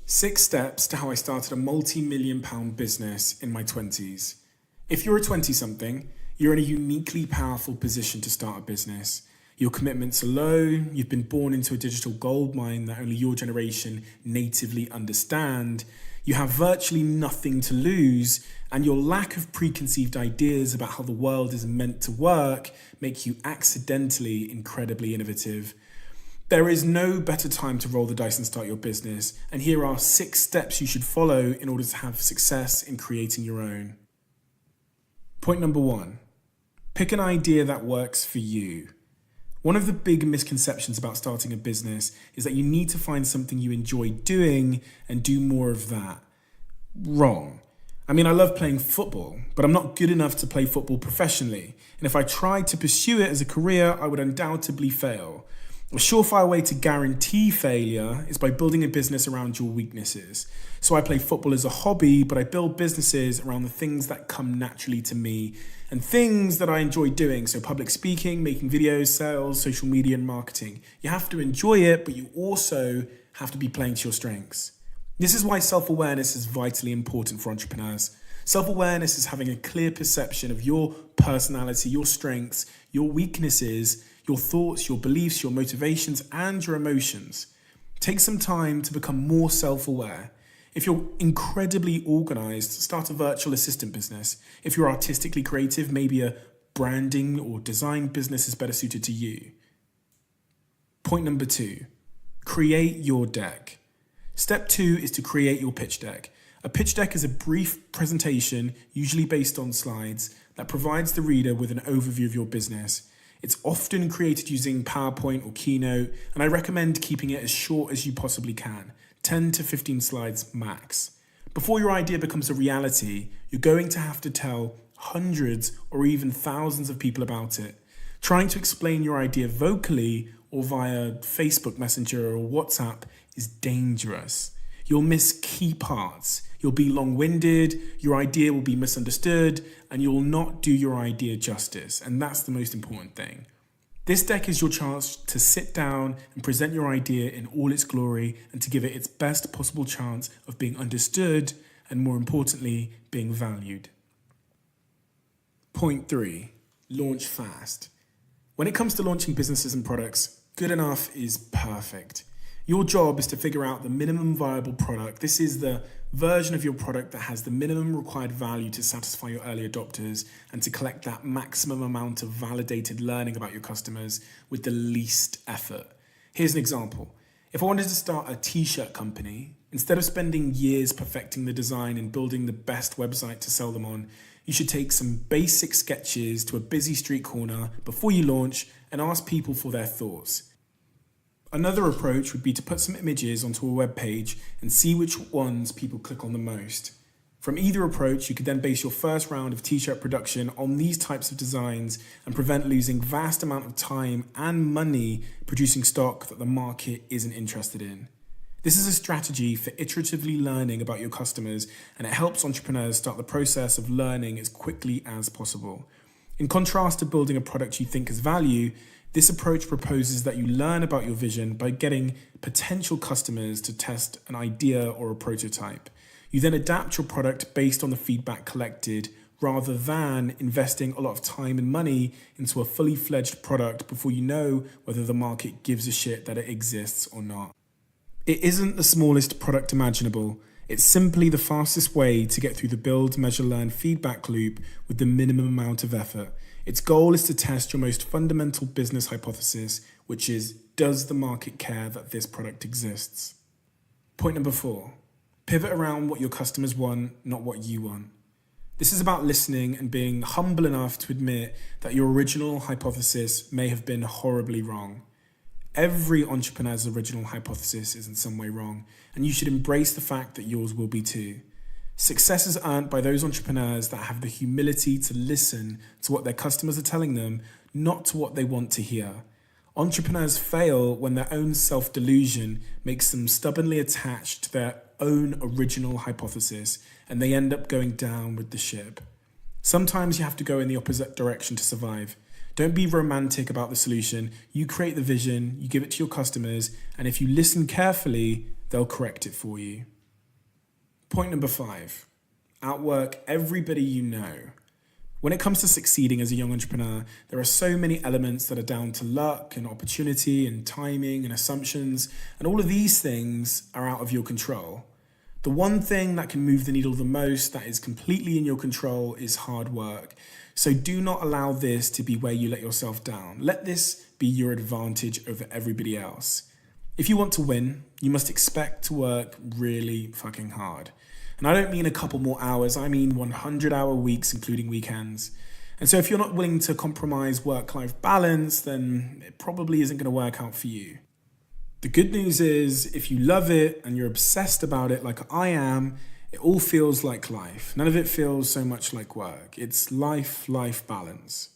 6 steps to how I started a multi-million pound business in my 20s. If you're a 20-something, you're in a uniquely powerful position to start a business. Your commitments are low, you've been born into a digital goldmine that only your generation natively understand, you have virtually nothing to lose, and your lack of preconceived ideas about how the world is meant to work make you accidentally incredibly innovative. There is no better time to roll the dice and start your business, and here are 6 steps you should follow in order to have success in creating your own. Point number 1, pick an idea that works for you. One of the big misconceptions about starting a business is that you need to find something you enjoy doing and do more of that. Wrong. I mean, I love playing football, but I'm not good enough to play football professionally, and if I tried to pursue it as a career, I would undoubtedly fail. A surefire way to guarantee failure is by building a business around your weaknesses. So I play football as a hobby, but I build businesses around the things that come naturally to me and things that I enjoy doing. So public speaking, making videos, sales, social media, and marketing. You have to enjoy it, but you also have to be playing to your strengths. This is why self-awareness is vitally important for entrepreneurs. Self-awareness is having a clear perception of your personality, your strengths, your weaknesses, your thoughts, your beliefs, your motivations, and your emotions. Take some time to become more self-aware. If you're incredibly organized, start a virtual assistant business. If you're artistically creative, maybe a branding or design business is better suited to you. Point number 2, create your deck. Step 2 is to create your pitch deck. A pitch deck is a brief presentation, usually based on slides, that provides the reader with an overview of your business. It's often created using PowerPoint or Keynote, and I recommend keeping it as short as you possibly can, 10 to 15 slides max. Before your idea becomes a reality, you're going to have to tell hundreds or even thousands of people about it. Trying to explain your idea vocally or via Facebook Messenger or WhatsApp is dangerous. You'll miss key parts. You'll be long-winded, your idea will be misunderstood, and you'll not do your idea justice. And that's the most important thing. This deck is your chance to sit down and present your idea in all its glory and to give it its best possible chance of being understood and, more importantly, being valued. Point 3, launch fast. When it comes to launching businesses and products, good enough is perfect. Your job is to figure out the minimum viable product. This is the version of your product that has the minimum required value to satisfy your early adopters and to collect that maximum amount of validated learning about your customers with the least effort. Here's an example. If I wanted to start a t-shirt company, instead of spending years perfecting the design and building the best website to sell them on, you should take some basic sketches to a busy street corner before you launch and ask people for their thoughts. Another approach would be to put some images onto a web page and see which ones people click on the most. From either approach, you could then base your first round of t-shirt production on these types of designs and prevent losing vast amount of time and money producing stock that the market isn't interested in. This is a strategy for iteratively learning about your customers, and it helps entrepreneurs start the process of learning as quickly as possible. In contrast to building a product you think has value, this approach proposes that you learn about your vision by getting potential customers to test an idea or a prototype. You then adapt your product based on the feedback collected, rather than investing a lot of time and money into a fully fledged product before you know whether the market gives a shit that it exists or not. It isn't the smallest product imaginable. It's simply the fastest way to get through the build, measure, learn feedback loop with the minimum amount of effort. Its goal is to test your most fundamental business hypothesis, which is, does the market care that this product exists? Point number 4, pivot around what your customers want, not what you want. This is about listening and being humble enough to admit that your original hypothesis may have been horribly wrong. Every entrepreneur's original hypothesis is in some way wrong, and you should embrace the fact that yours will be too. Success is earned by those entrepreneurs that have the humility to listen to what their customers are telling them, not to what they want to hear. Entrepreneurs fail when their own self-delusion makes them stubbornly attached to their own original hypothesis, and they end up going down with the ship. Sometimes you have to go in the opposite direction to survive. Don't be romantic about the solution. You create the vision, you give it to your customers, and if you listen carefully, they'll correct it for you. Point number 5, outwork everybody you know. When it comes to succeeding as a young entrepreneur, there are so many elements that are down to luck and opportunity and timing and assumptions, and all of these things are out of your control. The one thing that can move the needle the most, that is completely in your control, is hard work. So do not allow this to be where you let yourself down. Let this be your advantage over everybody else. If you want to win, you must expect to work really fucking hard. And I don't mean a couple more hours, I mean 100-hour weeks, including weekends. And so if you're not willing to compromise work-life balance, then it probably isn't going to work out for you. The good news is, if you love it and you're obsessed about it like I am, it all feels like life. None of it feels so much like work. It's life balance.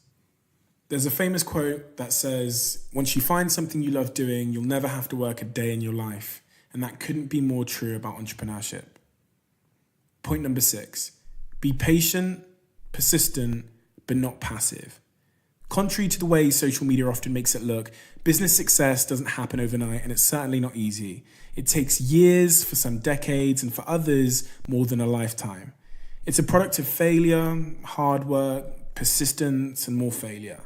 There's a famous quote that says, once you find something you love doing, you'll never have to work a day in your life. And that couldn't be more true about entrepreneurship. Point number 6, be patient, persistent, but not passive. Contrary to the way social media often makes it look, business success doesn't happen overnight, and it's certainly not easy. It takes years, for some decades, and for others, more than a lifetime. It's a product of failure, hard work, persistence, and more failure.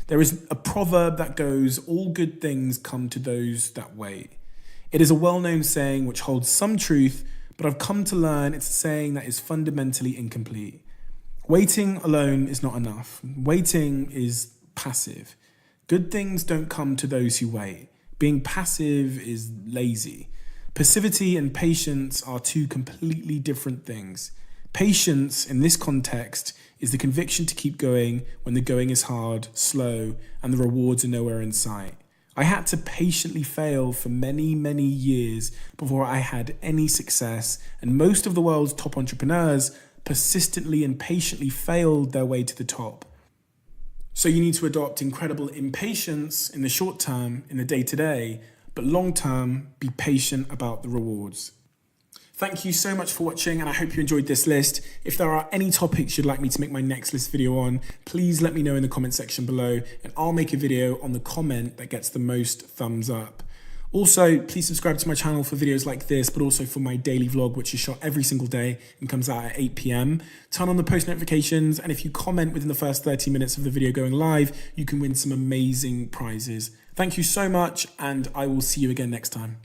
There is a proverb that goes, all good things come to those that wait. It is a well-known saying which holds some truth, but I've come to learn it's a saying that is fundamentally incomplete. Waiting alone is not enough. Waiting is passive. Good things don't come to those who wait. Being passive is lazy. Passivity and patience are two completely different things. Patience, in this context, is the conviction to keep going when the going is hard, slow, and the rewards are nowhere in sight. I had to patiently fail for many, many years before I had any success, and most of the world's top entrepreneurs persistently and patiently failed their way to the top. So you need to adopt incredible impatience in the short term, in the day-to-day, but long term, be patient about the rewards. Thank you so much for watching, and I hope you enjoyed this list. If there are any topics you'd like me to make my next list video on, please let me know in the comment section below, and I'll make a video on the comment that gets the most thumbs up. Also, please subscribe to my channel for videos like this, but also for my daily vlog, which is shot every single day and comes out at 8 p.m. Turn on the post notifications, and if you comment within the first 30 minutes of the video going live, you can win some amazing prizes. Thank you so much, and I will see you again next time.